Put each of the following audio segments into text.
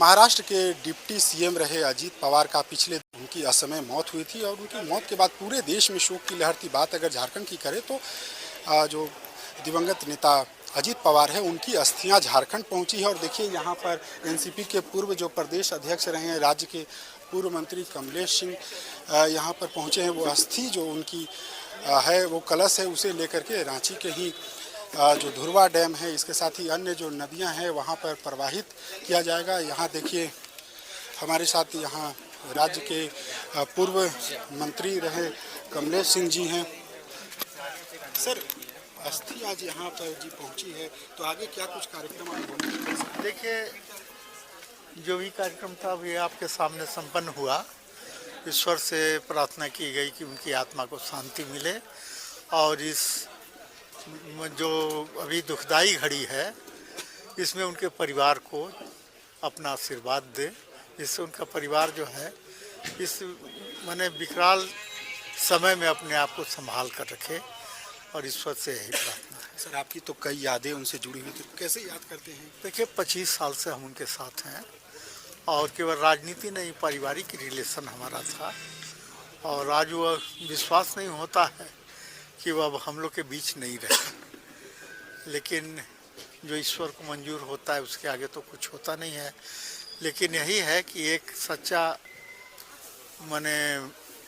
महाराष्ट्र के deputy CM रहे अजीत पवार का पिछले उनकी असमय मौत हुई थी और उनकी मौत के बाद पूरे देश में शोक की लहर थी। बात अगर झारखंड की करें तो जो दिवंगत नेता अजीत पवार है उनकी अस्थियां झारखंड पहुंची है। और देखिए यहाँ पर एनसीपी के पूर्व जो प्रदेश अध्यक्ष रहे हैं, राज्य के पूर्व मंत्री कमलेश सिंह यहाँ पर पहुँचे हैं। वो अस्थि जो उनकी है वो कलश है, उसे लेकर के रांची के ही जो धुरवा डैम है, इसके साथ ही अन्य जो नदियां हैं वहां पर प्रवाहित किया जाएगा। यहाँ देखिए हमारे साथ यहाँ राज्य के पूर्व मंत्री रहे कमलेश सिंह जी हैं। सर, अस्थि आज यहाँ पर जी पहुंची है, तो आगे क्या कुछ कार्यक्रम आप देखिए, जो भी कार्यक्रम था वो आपके सामने संपन्न हुआ। ईश्वर से प्रार्थना की गई कि उनकी आत्मा को शांति मिले और इस जो अभी दुखदाई घड़ी है इसमें उनके परिवार को अपना आशीर्वाद दे, जिससे उनका परिवार जो है इस माने विकराल समय में अपने आप को संभाल कर रखे और ईश्वर से यही प्रार्थना है। सर, आपकी तो कई यादें उनसे जुड़ी हुई थी, कैसे याद करते हैं? देखिए, 25 साल से हम उनके साथ हैं और केवल राजनीति नहीं, पारिवारिक रिलेशन हमारा था और आज वो विश्वास नहीं होता है कि वो अब हम लोग के बीच नहीं रहे। लेकिन जो ईश्वर को मंजूर होता है उसके आगे तो कुछ होता नहीं है। लेकिन यही है कि एक सच्चा माने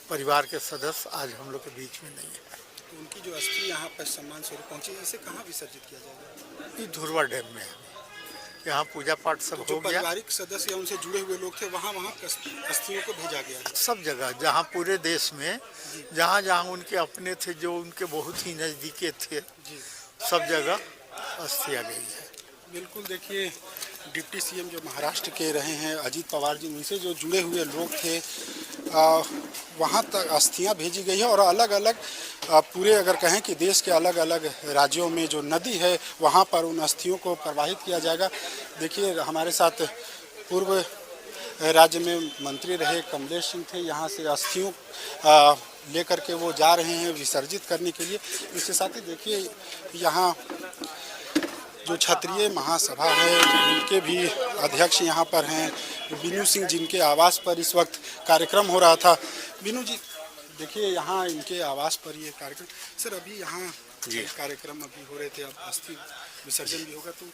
परिवार के सदस्य आज हम लोग के बीच में नहीं है। तो उनकी जो अस्थि यहाँ पर सम्मान स्वरूप पहुँची, इसे कहाँ विसर्जित किया जाएगा? ये धुरवा डैम में है। यहाँ पूजा पाठ सब हो गया। पारिवारिक सदस्य या उनसे जुड़े हुए लोग थे वहाँ अस्थियों को भेजा गया है। सब जगह, जहाँ पूरे देश में जहाँ जहाँ उनके अपने थे, जो उनके बहुत ही नज़दीके थे, सब जगह अस्थियाँ गई है। बिल्कुल, देखिए डिप्टी सीएम जो महाराष्ट्र के रहे हैं अजीत पवार जी, उनसे जो जुड़े हुए लोग थे वहाँ तक अस्थियाँ भेजी गई है। और अलग अलग पूरे अगर कहें कि देश के अलग अलग राज्यों में जो नदी है वहाँ पर उन अस्थियों को प्रवाहित किया जाएगा। देखिए हमारे साथ पूर्व राज्य में मंत्री रहे कमलेश सिंह थे, यहाँ से अस्थियों लेकर के वो जा रहे हैं विसर्जित करने के लिए। इसके साथ ही देखिए यहाँ जो क्षत्रिय महासभा है उनके भी अध्यक्ष यहाँ पर हैं बीनू सिंह, जिनके आवास पर इस वक्त कार्यक्रम हो रहा था। बीनू जी, देखिए यहाँ इनके आवास पर ये कार्यक्रम। सर, अभी यहाँ कार्यक्रम अभी हो रहे थे, अब अस्थि विसर्जन भी होगा, तो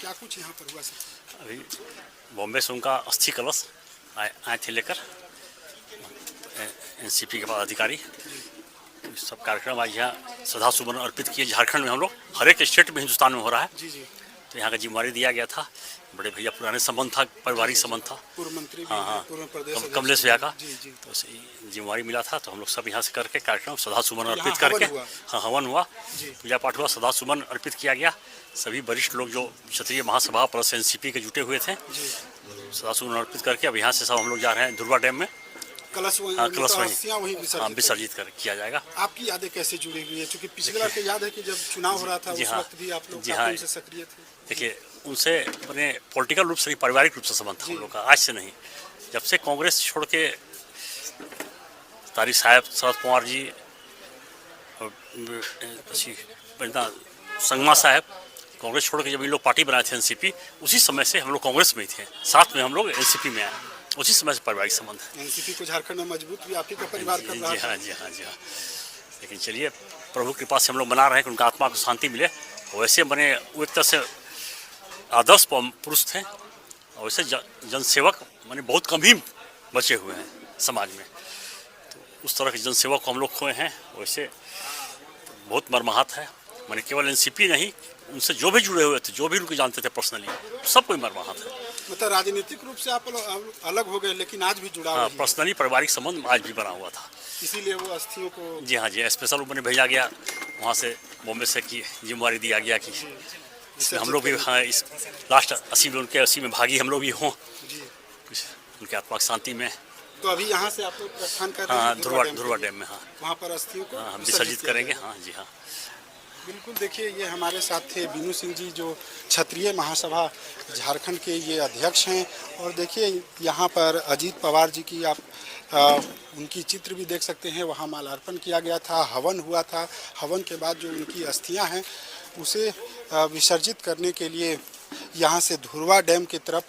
क्या कुछ यहाँ पर हुआ सर? अभी बॉम्बे से उनका अस्थि कलश आए थे लेकर एनसीपी के पदाधिकारी। सब कार्यक्रम आज यहाँ श्रद्धासुमन अर्पित किए। झारखंड में हम लोग हर एक स्टेट में हिंदुस्तान में हो रहा है। जी जी। तो यहाँ का जिम्मेवारी दिया गया था, बड़े भैया पुराने संबंध था, पारिवारिक संबंध था, पूर्व मंत्री कमलेश भैया का। तो जिम्मेवारी मिला था, तो हम लोग सब यहाँ से करके कार्यक्रम श्रद्धासुमन अर्पित करके हवन हुआ, पूजा पाठ हुआ, श्रद्धासुमन अर्पित किया गया। सभी वरिष्ठ लोग जो क्षत्रिय महासभा प्लस एनसीपी के जुटे हुए थे, श्रद्धासुमन अर्पित करके अब यहाँ से सब हम लोग जा रहे हैं धुरवा डैम में। कलश वहीं विसर्जित कर किया जाएगा। आपकी यादें कैसे जुड़ी हुई है? क्योंकि पिछली बार की याद है कि जब चुनाव हो रहा था उस वक्त भी आप लोग काफी उनसे सक्रिय थे। देखिए, उनसे अपने पॉलिटिकल रूप से, पारिवारिक रूप से संबंध था हम लोग का, आज से नहीं। जब से कांग्रेस छोड़ के तारिक साहब, शरद पवार जी, संगमा साहब, कांग्रेस छोड़ के जब इन लोग पार्टी बनाए थे एनसीपी, उसी समय से हम लोग कांग्रेस में ही थे, साथ में हम लोग एनसीपी में आए, उसी समय से पारिवारिक संबंध है। एनसीपी को झारखंड में मजबूत भी आप ही का परिवार कर रहा है। जी हाँ, जी हाँ, जी हाँ। लेकिन चलिए, प्रभु कृपा से हम लोग बना रहे हैं कि उनका आत्मा को शांति मिले। वैसे बने वो एक तरह से आदर्श पुरुष थे, और वैसे जनसेवक माने बहुत कम ही बचे हुए हैं समाज में। तो उस तरह के जनसेवक को हम लोग खोए हैं। वैसे बहुत मर्माहत है, माने केवल एनसीपी नहीं, उनसे जो भी जुड़े हुए थे, जो भी उनको जानते थे पर्सनली, सब कोई मर्माहत है। मतलब राजनीतिक रूप से आप अलग हो गए, लेकिन आज भी जुड़ा हुआ है। पर्सनली पारिवारिक संबंध आज भी बना हुआ था, इसीलिए वो अस्थियों को जी हाँ जी स्पेशल उन्हें भेजा गया वहाँ से, बॉम्बे से, की जिम्मेवारी दिया गया कि इसमें हम लोग भी इस लास्ट 80 में भागी हम लोग भी हों, उनके आत्मा की शांति में। तो अभी यहाँ से आप लोग प्रस्थान कर रहे हैं? हाँ, धुरवा डैम में। हाँ, वहाँ पर अस्थियों को हम विसर्जित करेंगे। हाँ जी हाँ, बिल्कुल। देखिए, ये हमारे साथ थे बीनू सिंह जी, जो क्षत्रिय महासभा झारखंड के ये अध्यक्ष हैं। और देखिए यहाँ पर अजीत पवार जी की आप उनकी चित्र भी देख सकते हैं। वहाँ माल्यार्पण किया गया था, हवन हुआ था। हवन के बाद जो उनकी अस्थियां हैं उसे विसर्जित करने के लिए यहाँ से धुरवा डैम की तरफ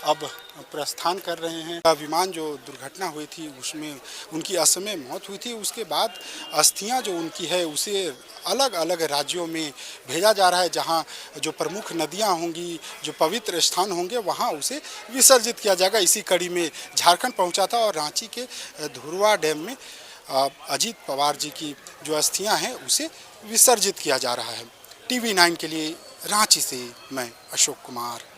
अब प्रस्थान कर रहे हैं। विमान जो दुर्घटना हुई थी उसमें उनकी असमय मौत हुई थी, उसके बाद अस्थियां जो उनकी है उसे अलग अलग राज्यों में भेजा जा रहा है, जहां जो प्रमुख नदियां होंगी, जो पवित्र स्थान होंगे, वहां उसे विसर्जित किया जाएगा। इसी कड़ी में झारखंड पहुंचा था और रांची के धुरवा डैम में अजीत पवार जी की जो अस्थियां हैं उसे विसर्जित किया जा रहा है। TV9 के लिए रांची से मैं अशोक कुमार।